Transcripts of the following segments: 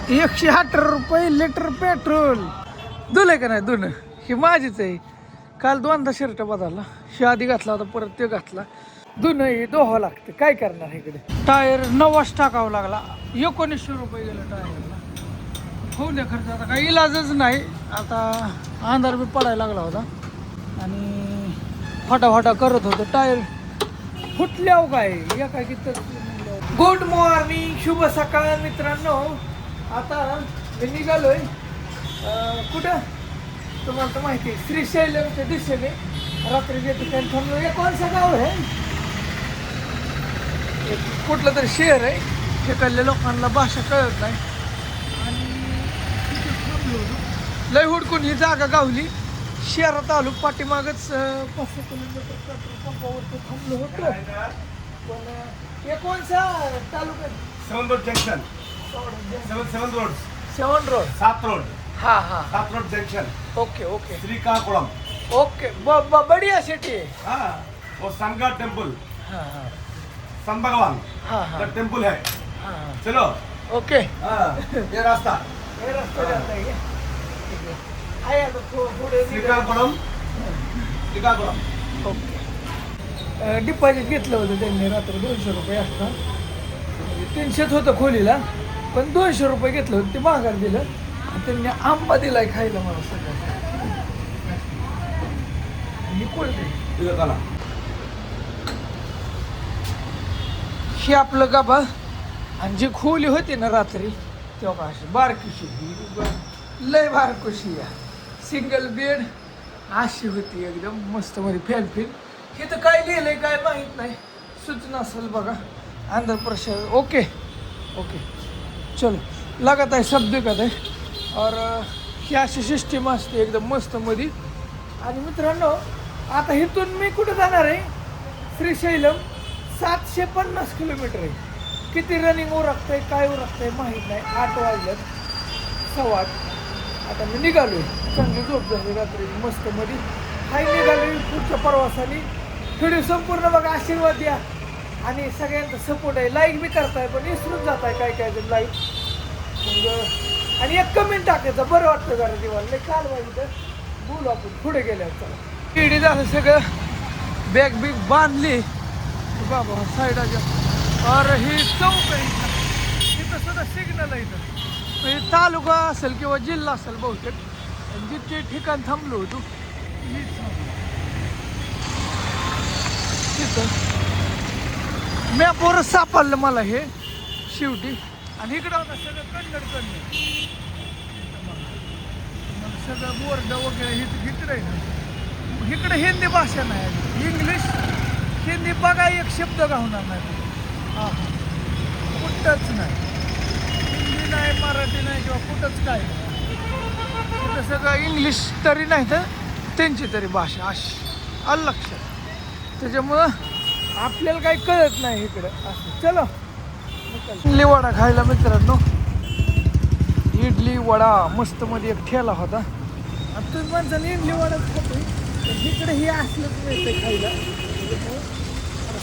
₹118 litre petrol. धुलंय का नाही धुणं? ही माझीच आहे. काल 2दा शर्ट बदलला. आधी घातला होता, परत ते घातला. धुणं हे धुवावं लागतं, काय करणार इकडे. टायर नवाच टाकावा लागला. ₹1900 गेलं टायरला. होऊ द्या खर्च, आता काही इलाजच नाही. आता अंधार बी पडायला लागला होता आणि फाटा करत होतं. टायर फुटल्यावर काय एका किती. गुड मॉर्निंग, शुभ सकाळ मित्रांनो. आता मी निघालोय कुठं तुम्हाला तर माहिती आहे, श्रीशैलमच्या दिशेने. रात्रीच्या ठिकाणी थांबलो. हे कोणचं गाव आहे? कुठलं तरी शहर आहे. तिकडल्या लोकांना भाषा कळत नाही आणि तिथे थांबलो. लय हुडकून ही जागा गावली. शहरात आलो. पाठीमागच 500 किलोमीटर पेट्रोल पंपावरती थांबलो होतो. पण हे कोणचा तालुका? 7 रोड जंक्शन. 7 रोड. 7 रोड. हाँ हाँ 7 road junction. Okay okay Srikakulam. Okay. बढ़िया सिटी है. हाँ, वो संगा टेम्पल. हाँ हाँ सन भगवान हाँ हाँ का टेम्पल है. हाँ हाँ. चलो. ओके. हाँ, ये रास्ता. हे रस्ता जाता है क्या? ठीक है. आहे आता पुढे श्रीकाकुलम. श्रीकाकुलम. ओके. डिपॉझिट घेतलं होतं त्यांनी रात्री ₹200 असतात. 300 होतं खोलीला, पण ₹200 घेतलं होतं. ते माघार दिलं आणि त्यांनी आंबा दिलाय खायला मला सगळं. इधर चला. हे आपलं गाभा. आणि जी खोली होती ना रात्री, तेव्हा अशी बारकीशी लय बारकोशी या सिंगल बेड अशी होती एकदम मस्त मध्ये फॅन. हे तर काय लिहिलंय काय माहीत नाही. सूचना असेल बघा. अंदर प्रेशर ओके ओके. चलो लागत आहे सब दिखत आहे. और ही अशी सिस्टीम असते एकदम मस्त मध्ये. आणि मित्रांनो आता इथून मी कुठं जाणार आहे? श्रीशैलम. 750 किलोमीटर आहे. किती रनिंग उरकतंय काय उरकतंय माहीत नाही. 8 वाजल्यात, 8:15. आता मी निघालोय. चांगली झोप झाली रात्री मस्त मध्ये. हाय निघालोय पुढच्या प्रवासाने. व्हिडिओ संपूर्ण बघा, आशीर्वाद द्या आणि सगळ्यांचा सपोर्ट आहे. लाईक बी करताय पण विसरून जाताय काय काय लाईक. मग आणि एक कमेंट टाकायचं, बरं वाटतं जरा दिवाला. काल वाजलं बोलू आपण पुढे गेल्यावर. चला रेडी झालं सगळं. बॅग बिग बांधली बाबा साईडाच्या. और ही चौक आहे इथं सुद्धा सिग्नल आहे. इथं म्हणजे तालुका असेल किंवा जिल्हा असेल बहुतेक. जितके ठिकाण थांबलो होतो तिथं मॅपवरच सापडलं मला हे शेवटी. आणि इकडं होतं सगळं कन्नड. सगळं बोर्ड वगैरे इकडे आहे ना. इकडे हिंदी भाषा नाही, इंग्लिश हिंदी बघा एक शब्द गावणार नाही. हां कुठंच नाही. हिंदी नाही, मराठी नाही किंवा कुठंच काय नाही. तिथं सगळं इंग्लिश तरी नाही तर त्यांची तरी भाषा अशी आलं लक्षात. त्याच्यामुळं आपल्याला काही कळत नाही इकडं असं. चलो इडली वडा खायला मित्रांनो. इडली वडा मस्त मध्ये एक ठेला होता. आता तुम्ही माणसाने इडली वडाच खातोय. इकडे हे असलंच मिळतं खायला.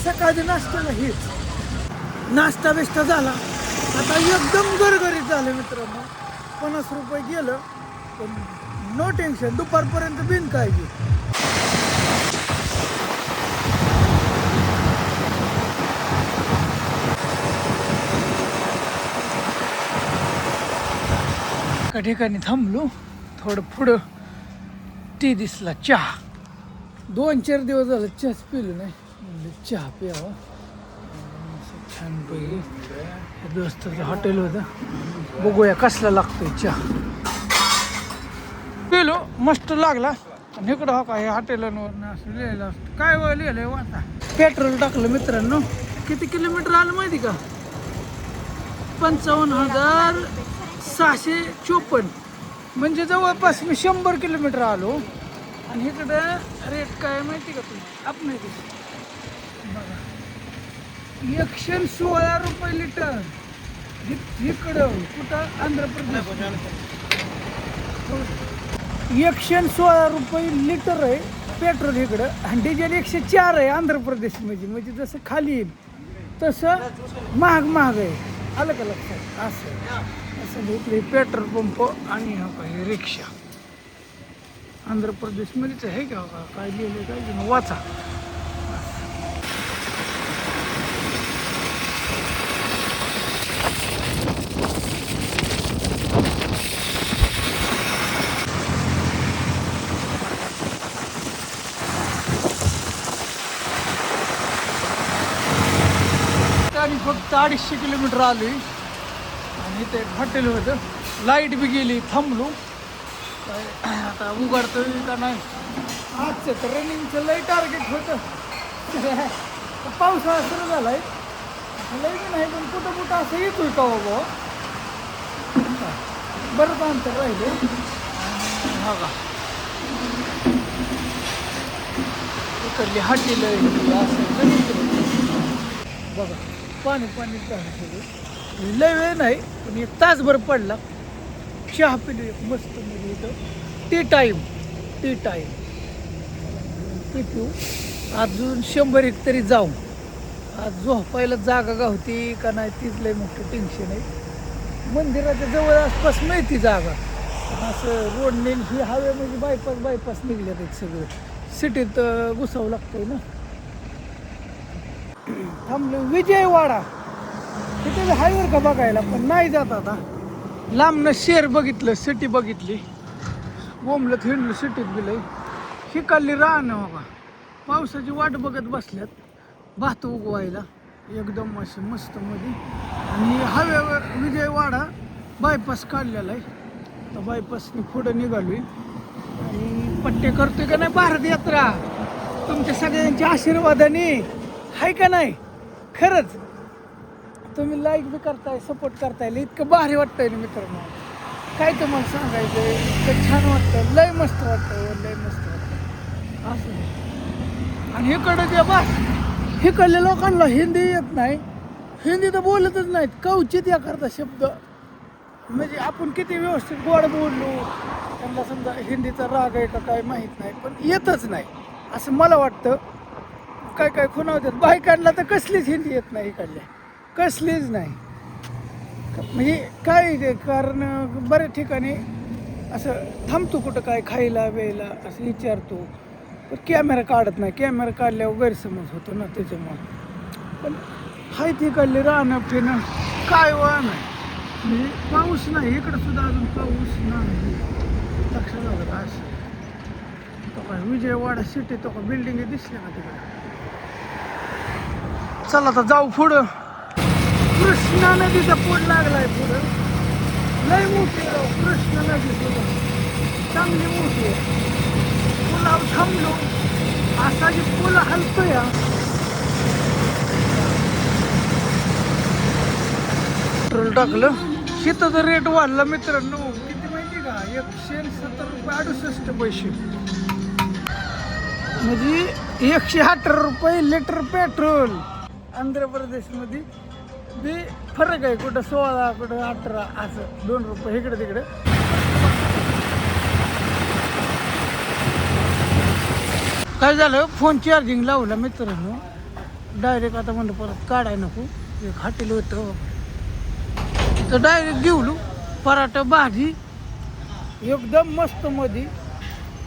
सकाळच्या नाश्त्याला हेच. नाश्ता बिष्टा झाला. आता एकदम गरगरीत झालं मित्रांनो. ₹50 गेलं पण नो टेन्शन. दुपारपर्यंत बिन काळजी. एका ठिकाणी थांबलो. थोडं पुढं टी दिसला. चहा 2-4 दिवस झालं चहाच पिलो नाही. चहा प्यावा छान. पहिले दोस्ताचं हॉटेल होतं. बघूया कसला लागतोय चहा. पिलो मस्त लागला. आणि इकडं हो का हे हॉटेलांवर असं लिहिलं असतं. काय व लिहिलंय वाचा. पेट्रोल टाकलं मित्रांनो. किती किलोमीटर आलं माहिती का? 55,654. म्हणजे जवळपास मी 100 किलोमीटर आलो. आणि इकडं रेट काय माहिती का तुम्ही? आपण बघा ₹116 लिटर. इकडं कुठं? आंध्र प्रदेश. ₹116 लिटर आहे पेट्रोल इकडं. आणि डिझेल 104 आहे आंध्र प्रदेशमध्ये. म्हणजे जसं खाली येईल तसं महाग आहे. आलं का लक्षात? असं असं इकडे पेट्रोल पंप आणि हा काही रिक्षा. आंध्र प्रदेशमध्येच आहे का काय लिहिलं काय वाचा. आणि फक्त 250 किलोमीटर आलोय आणि इथे एक हॉटेल होतं. लाईट बी गेली, थांबलो. काय आता उघडतोय का नाही. आजचं तर रनिंगचं लई टार्गेट होतं. पावसाळा सुरू झालाय, लई बी नाही पण कुठं कुठं असं येतोय का बाबा. बरंच अंतर राहिले. हा का इकडली हॉटेल असं बघा पाणी पाणी झालं सगळं. लय वेळ नाही पण एक तासभर पडला. चहा पिली एक मस्त मध्ये इथं. टी टाईम टी पिऊ. अजून 100 तरी जाऊ. आज झोपायला जागा गावती का नाही तीच लय मोठं टेन्शन आहे. मंदिराच्या जवळ आसपास मिळती जागा. असं रोडने ही हवे म्हणजे बायपास निघल्यात आहेत सगळं. सिटीत घुसावं लागतंय ना. थांबलो विजयवाडा. तिथे हायवर का बघायला पण नाही जात आता. लांबनं शहर बघितलं, सिटी बघितली, बोंबलत हिंडलं सिटीत गेलंय. हिकाली राहणं बघा. पावसाची वाट बघत बसल्यात भात उगवायला एकदम असे मस्त मध्ये. आणि हवेवर विजयवाडा बायपास काढलेला आहे. तर बायपासने पुढं निघालोय आणि पट्टे करतोय का नाही भारत यात्रा. तुमच्या सगळ्यांच्या आशीर्वादाने आहे का नाही. खरंच तुम्ही लाईक बी करताय, सपोर्ट करताय. इतकं भारी वाटतंय ना मित्रांनो. काय तुम्हाला सांगायचं आहे. इतकं छान वाटतं, लय मस्त वाटतं, लय मस्त वाटतं असं. आणि इकडं जे बस इकडल्या लोकांना हिंदी येत नाही. हिंदी तर बोलतच नाहीत. कवचित एखादा शब्द म्हणजे आपण किती व्यवस्थित गोड बोललो त्यांना समजा हिंदीचा राग आहे का काय माहीत नाही पण येतच नाही असं मला वाटतं. काय काय खुणावतात बायकांना तर कसलीच हिंदी येत नाही इकडल्या, कसलीच नाही. म्हणजे काय ते कारण बऱ्याच ठिकाणी असं थांबतो कुठं काय खायला वेळेला असं विचारतो पण कॅमेरा काढत नाही. कॅमेरा काढल्यावर गैरसमज होतो ना त्याच्यामुळं. पण हाय तिकडले राहणं फिरणं काय वा नाही. म्हणजे पाऊस नाही इकडं सुद्धा अजून पाऊस नाही. लक्षात आलं का असं. तो काय विजयवाडा सिटी तो का बिल्डिंग दिसल्या का तिकडे. चला आता जाऊ पुढं. कृष्णा नदीचा पूल लागलाय पुढं. लय मोठी कृष्णा नदी पुढं चांगली मोठी आहे. पुलावर थांबलो असा जी पूल हलतोय. पेट्रोल टाकलं. शेताचा रेट वाढला मित्रांनो. किती माहिती का 170 रुपये 68 पैसे. म्हणजे 118 रुपये लिटर पेट्रोल. आंध्र प्रदेशमध्ये बी फरक आहे. कुठं 16 कुठं 18 असं 2 रुपये इकडे तिकडे. काय झालं फोन चार्जिंग लावला मित्रांनो. डायरेक्ट आता म्हणलं परत काढाय नको. एक हॉटेल होतं तर डायरेक्ट घेऊलो. पराठा भाजी एकदम मस्त मध्ये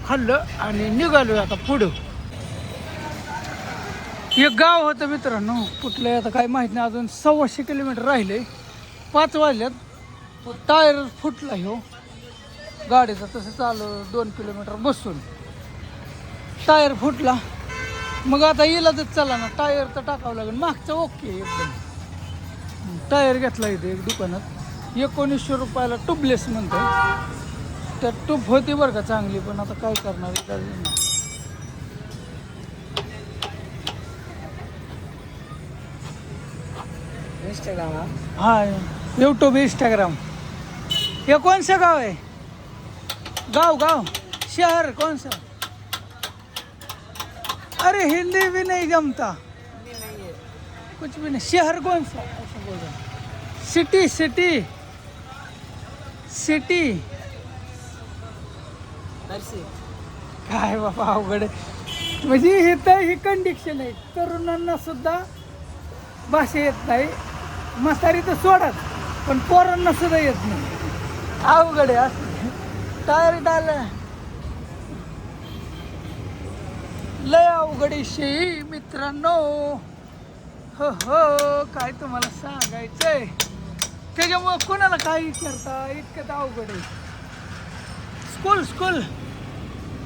खाल्लं आणि निघालो आता पुढं. एक गाव होतं मित्रांनो कुठलं आता काय माहित नाही. अजून 125 किलोमीटर राहिले. 5 वाजल्यात. टायर फुटला ह्यो गाडीचा. तसं चालू 2 किलोमीटर बसून टायर फुटला. मग आता इलाजच चला ना. टायर तर टाकावं लागेल. मागचं ओके एकदम. टायर घेतला इथे एक दुकानात 1900 रुपयाला ट्यूबलेस म्हणतात. त्यात ट्यूब होती बरं का चांगली पण आता काय करणार. इंस्टाग्राम हाँ यूट्यूब इंस्टाग्राम. ये कौन सा गाँव है. गाँव शहर कौन सा. अरे हिंदी भी नहीं जमता कुछ भी नहीं. शहर कौन सा ऐसा बोल रहा. सिटी काय बाबा अवघड आहे. म्हणजे हे तर ही कंडिशन आहे. तरुणांना सुद्धा भाषा येत नाही. म्हातारी तर सोडत पण पोरांना सुद्धा येत नाही. अवघड आहे असं टायर डाल लय अवघड आहे मित्रांनो. हो हो काय तुम्हाला सांगायचंय त्याच्यामुळं कोणाला काय विचारता इतकं अवघड आहे. स्कूल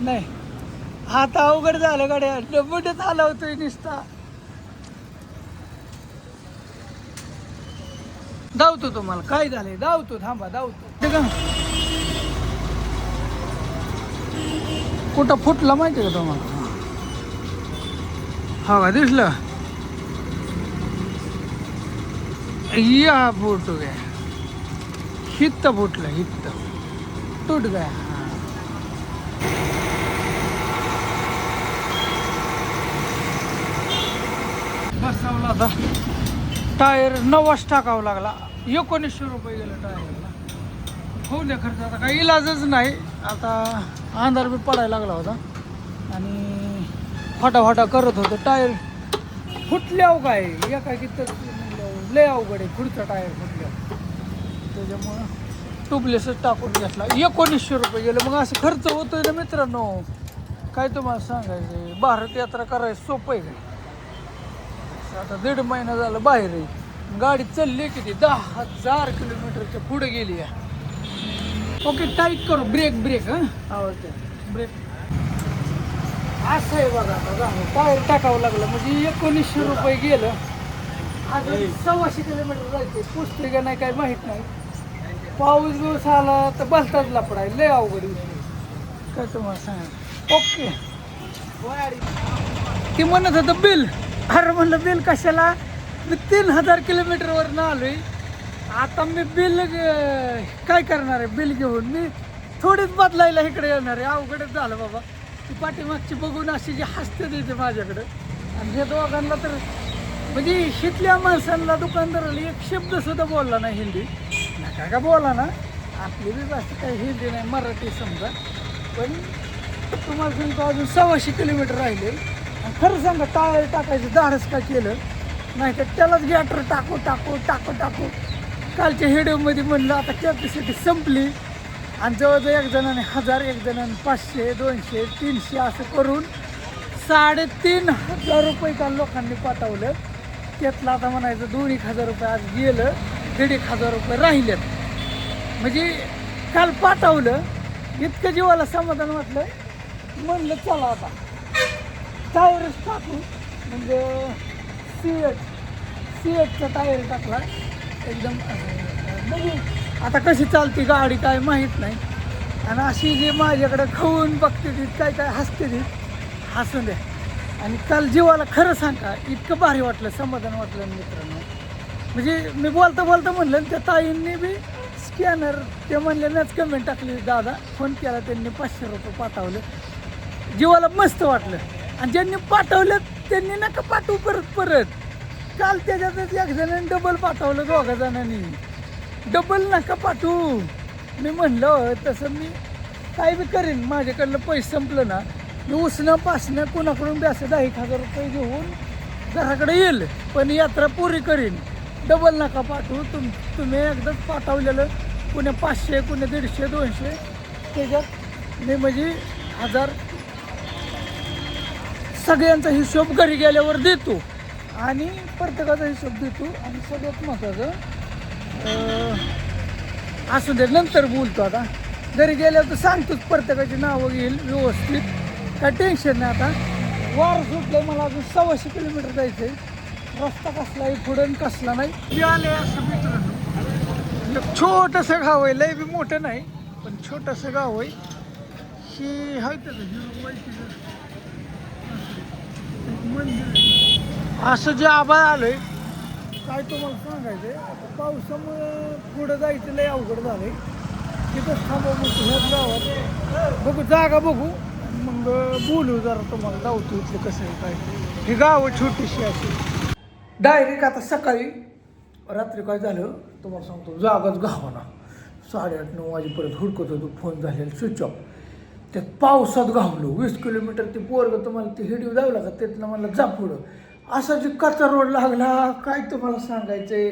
नाही आता अवघड झालं गाड्या डबडच आला होतोय नुसता. धावतो तुम्हाला काय झालंय धावतो थांबा धावतो का कुठं फुटला माहिती का तुम्हाला. हा का दिसलं या फुटू गया हित्त फुटलं हित्त तुट गया. बसवला आता टायर नवाच टाकावं लागला 1900 रुपये गेलं टायरला. होऊ द्या खर्च आता काही इलाजच नाही. आता अंधार बी पडायला लागला होता आणि फाटा करत होतं टायर फुटल्यावर काय एका किती लय अवघड आहे पुढचा टायर फुटल्यावर. त्याच्यामुळं ट्यूबलेसच टाकून घेतला 1900 रुपये गेलं. मग असं खर्च होतोय ना मित्रांनो काय तुम्हाला सांगायचं. भारत यात्रा करायचं सोपं आहे काय. आता 1.5 महिना झालं बाहेर आहे गाडी चालली किती 10,000 किलोमीटरच्या पुढे गेली आहे. ओके टाईट करू ब्रेक हां ब्रेक असं आहे बघा. आता टायर टाकावं लागलं म्हणजे 1900 रुपये गेलं. अजून 1,600 किलोमीटर जायचं पुसते का नाही काय माहीत नाही. पाऊस दिवस आला तर भलताच लपडाय लय अवघड काय तुम्हाला सांगा. ओके ती म्हणत होतं बिल. अरे म्हणलं बिल कशाला मी 3,000 किलोमीटरवर न आलोय. आता मी बिल काय करणार आहे बिल घेऊन मी थोडीच बदलायला इकडे येणार आहे. अवघडच झालं बाबा. ती पाठीमागची बघून अशी जी हसते देते माझ्याकडं. आणि हे दोघांना तर म्हणजे शिकल्या माणसांना दुकानदाराला एक शब्द सुद्धा बोलला नाही हिंदी नका का बोला ना. आपली बी भाषा काही हिंदी नाही मराठी समजा. पण तुम्हाला सांगतो अजून 1,600 किलोमीटर राहिले. आणि खरं सांगा टायर टाकायचं धाडस का केलं नाही तर त्यालाच गॅटर टाकू. कालच्या व्हिडिओमध्ये म्हणलं आता कॅपॅसिटी संपली आणि जवळजवळ एक जणाने 1000 एक जणाने 500 200 300 असं करून 3,500 रुपये काल लोकांनी पाठवलं. त्यातलं आता म्हणायचं 2,000 रुपये आज गेलं 1,500 रुपये राहिलेत. म्हणजे काल पाठवलं इतकं जीवाला समाधान वाटलं. म्हणलं चला आता टायरच टाकू म्हणजे सीएटचा टायर टाकला एकदम. बघू आता कशी चालते गाडी काय माहीत नाही. आणि अशी जी माझ्याकडे खाऊन बघते ती काय हसते ती हसून द्या. आणि काल जीवाला खरं सांगा इतकं भारी वाटलं समाधान वाटलं मित्रांनो. म्हणजे मी बोलता म्हणलं त्या ताईंनी बी स्कॅनर ते म्हणल्यानंच कमेंट टाकली दादा फोन केला त्यांनी 500 रुपये पाठवलं. जीवाला मस्त वाटलं. आणि ज्यांनी पाठवलं त्यांनी नका पाठवू परत. काल त्याच्यातच एक जणांनी डबल पाठवलं 2 जणांनी डबल नका पाठवू. मी म्हणलं तसं मी काय बी करीन माझ्याकडलं पैसे संपलं ना मी उसणं पासणं कोणाकडून बी असं 10,000 रुपये घेऊन घराकडे येईल पण यात्रा पुरी करीन. डबल नका पाठवू. तुम्ही एकदाच पाठवलेलं कुणी 500 कुणी 150 200 त्याच्यात मी म्हणजे 1000 सगळ्यांचा हिशोब घरी गेल्यावर देतो आणि प्रत्येकाचा हिशोब देतो. आणि सगळ्यात महत्त्वाचं असू दे नंतर बोलतो. आता घरी गेल्यावर तर सांगतोच प्रत्येकाची नावं घेईल व्यवस्थित काय टेन्शन नाही. आता वार सुटलं मला अजून 1,600 किलोमीटर जायचं आहे. रस्ता कसलाही पुढं कसला नाही. मी आले असं मित्रांनो एक छोटंसं गाव आहे लय बी मोठं नाही पण छोटंसं गाव आहे. ही आहे मंदिर असं जे आभाळ आलंय काय तुम्हाला सांगायचंय. आता पावसामुळे पुढं जायचं लय अवघड झालंय. तिथंच थांबा मग ह्याच गावात बघू जागा बघू मग बोलू जरा तुम्हाला जाऊतो इथलं कसं आहे काय. ही गावं छोटीशी अशी डायरेक्ट आता सकाळी रात्री काय झालं तुम्हाला सांगतो जागाच गावाना 8:30-9 वाजेपर्यंत हुडकत होतो फोन झालेला स्विच ऑफ. त्यात पावसात गावलो 20 किलोमीटर ते पोरगं तुम्हाला ते हिडिओ जाऊ लागा त्यातनं मला जा पुढं असा जे कच्चा रोड लागला काय तुम्हाला सांगायचंय.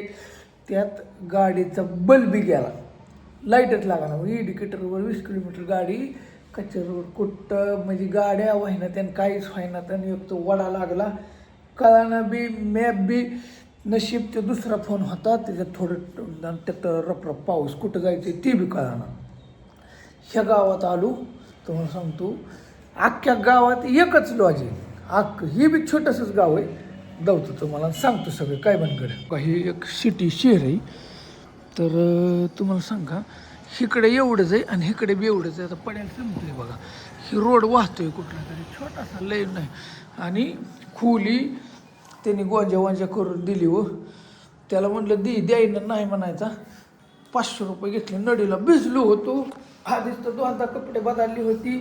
त्यात गाडीचा बल्बी गेला लाईटच लागणार मग इंडिकेटरवर 20 किलोमीटर गाडी कच्च्या रोड कुठं म्हणजे गाड्या व्हायना त्यानं काहीच व्हायना त्यानं एक तो वडा लागला कळाना बी मॅप बी नशीब ते दुसरा फोन होता त्याच्यात थोडं त्यात रपरप पाऊस कुठं जायचं ते बी कळाना ह्या गावात आलो तुम्हाला सांगतो अख्ख्या गावात एकच लॉज आहे हे बी छोटंसंच गाव आहे जाऊतो तुम्हाला सांगतो सगळं काय बनकडे ही एक सिटी शहर आहे तर तुम्हाला सांगा इकडे एवढंच आहे आणि इकडे बी एवढंच आहे आता पडायला संपले बघा ही रोड वाहतोय कुठला तरी छोटासा लय नाही आणि खोली त्यांनी गोंजा करून दिली हो त्याला म्हटलं द्यायनं नाही म्हणायचा 500 रुपये घेतले नडीला भिजलो होतो आधीच तर 2दा कपडे बदलली होती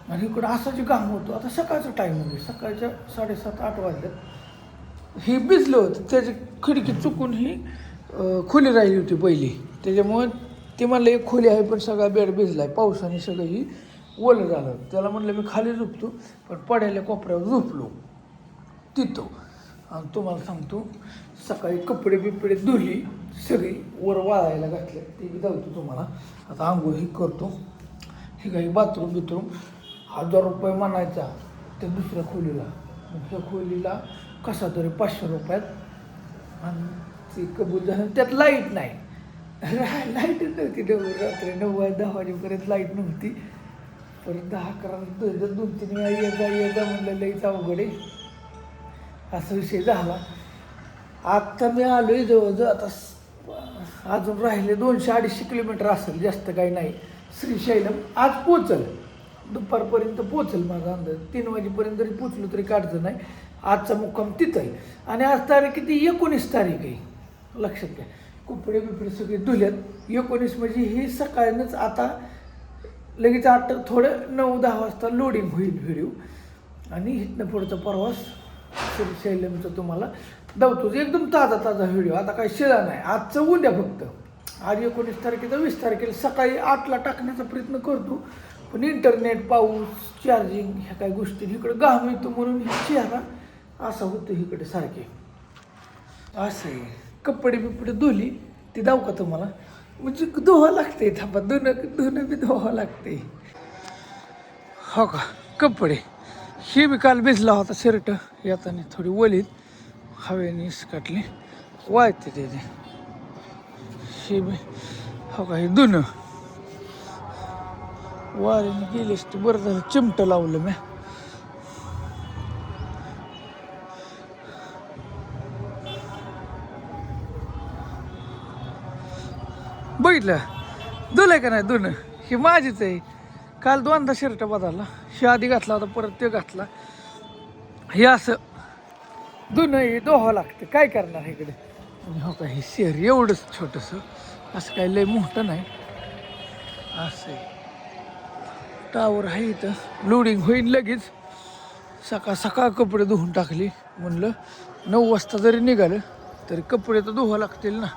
आणि इकडं असाच काम होतो आता सकाळचा टाईम म्हणजे सकाळच्या 7:30-8 वाजल्यात ही भिजलं होतं त्याची खिडकी चुकून ही खोली राहिली होती पहिली त्याच्यामुळे ते म्हणलं एक खोली आहे पण सगळा बेड भिजला आहे पावसाने सगळं ही ओलं झालं त्याला म्हणलं मी खाली झोपतो पण पडायला कोपऱ्यावर झोपलो तिथं आणि तुम्हाला सांगतो सकाळी कपडे बिपडे धुली सगळी वर वाळायला घातले ते बी धावतो तुम्हाला आता आंघोळ ही करतो हे काही बाथरूम 1000 रुपये म्हणायचा त्या दुसऱ्या खोलीला ह्या खोलीला कसा तरी 500 रुपयात आणि ती कबूल झालं त्यात लाईट नाही लाईटच नव्हती रात्री 9-10 वाजेपर्यंत लाईट नव्हती परत 10-11 2-3 वेळा ये म्हणलं लईच अवघड आहे असा विषय झाला आत्ता मी आलो आहे जवळजवळ आता अजून राहिले 200-250 किलोमीटर असेल जास्त काही नाही श्रीशैलम आज पोचल दुपारपर्यंत पोचल माझा अंदाज 3 वाजेपर्यंत जरी पोचलो तरी काढचं नाही आजचा मुक्काम तिथं आहे आणि आज तारीख किती 19 तारीख आहे लक्षात घ्या कपडे बिपडे सगळे धुल्यात 19 म्हणजे ही सकाळीनंच आता लगेच 8 थोडं 9-10 वाजता लोडिंग होईल व्हिडिओ आणि इथनं पुढचा प्रवास श्रीशैलमचा तुम्हाला दावतोच एकदम ताजा व्हिडिओ आता काही शिळा नाही आजचं उद्या फक्त आज 19 तारखेचा 20 तारखेला सकाळी 8ला टाकण्याचा प्रयत्न करतो पण इंटरनेट पाऊस चार्जिंग ह्या काही गोष्टी इकडं घाम येतो म्हणून चेहरा असा होतो इकडे सारखे असं आहे कपडे बिपडे धुली ती दाव का तुम्हाला म्हणजे धुवा लागते थांबा धुणं बी धुवा लागते हो का कपडे ही बी काल भिजला होता शर्ट येताना थोडी वलीत हवेने काटली वाळते त्याचे ही बी हो का हे धुणं वारीने गेलीस तर बरं झालं चिमटं लावलं मी बघितलं धुलंय का नाही धुणं ही माझीच आहे काल 2दा शर्ट बदलला हे आधी घातला होता परत ते घातला हे असं धुणं हे दोहावं लागतं काय करणार इकडे आणि हो का हे शहर एवढंच छोटंसं असं काही लय मोठं नाही असं टावर आहे इथं लोडिंग होईल लगेच सकाळ कपडे धुवून टाकली म्हणलं 9 वाजता जरी निघालं तरी कपडे तर धुवा लागतील ना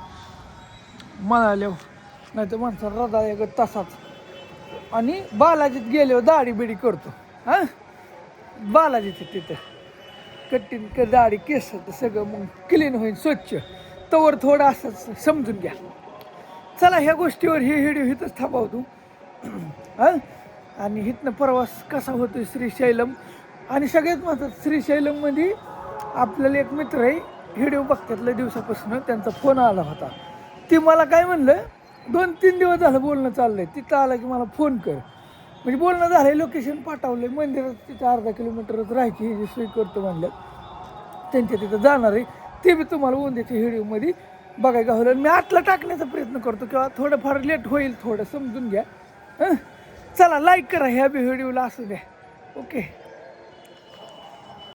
मळाल्यावर नाही तर माणसाला रदा एक तासाच आणि बालाजीत गेल्यावर दाढी बिडी करतो हां बालाजीत तिथं कट्टीन दाढी केस सगळं मग क्लीन होईल स्वच्छ तवर थोडं असंच समजून घ्या चला ह्या गोष्टीवर हे व्हिडिओ इथंच थांबवतो हां आणि इथनं प्रवास कसा होतो श्रीशैलम आणि सगळ्यात महत्त्वाचं श्रीशैलममध्ये आपल्याला एक मित्र आहे व्हिडिओ बघतात लय दिवसापासून त्यांचा फोन आला होता ते मला काय म्हणलं 2-3 दिवस झालं बोलणं चाललंय तिथं आला की मला फोन कर म्हणजे बोलणं झालं लोकेशन पाठवलं आहे मंदिरात तिथं अर्धा किलोमीटरच राहायची ही जी सोय करतो म्हणलं त्यांच्या तिथं जाणार आहे ते बी तुम्हाला उद्याच्या व्हिडिओमध्ये बघायला होईल मी आतला टाकण्याचा प्रयत्न करतो किंवा थोडंफार लेट होईल थोडं समजून घ्या चला लाईक करा ह्या बी व्हिडिओला असू द्या ओके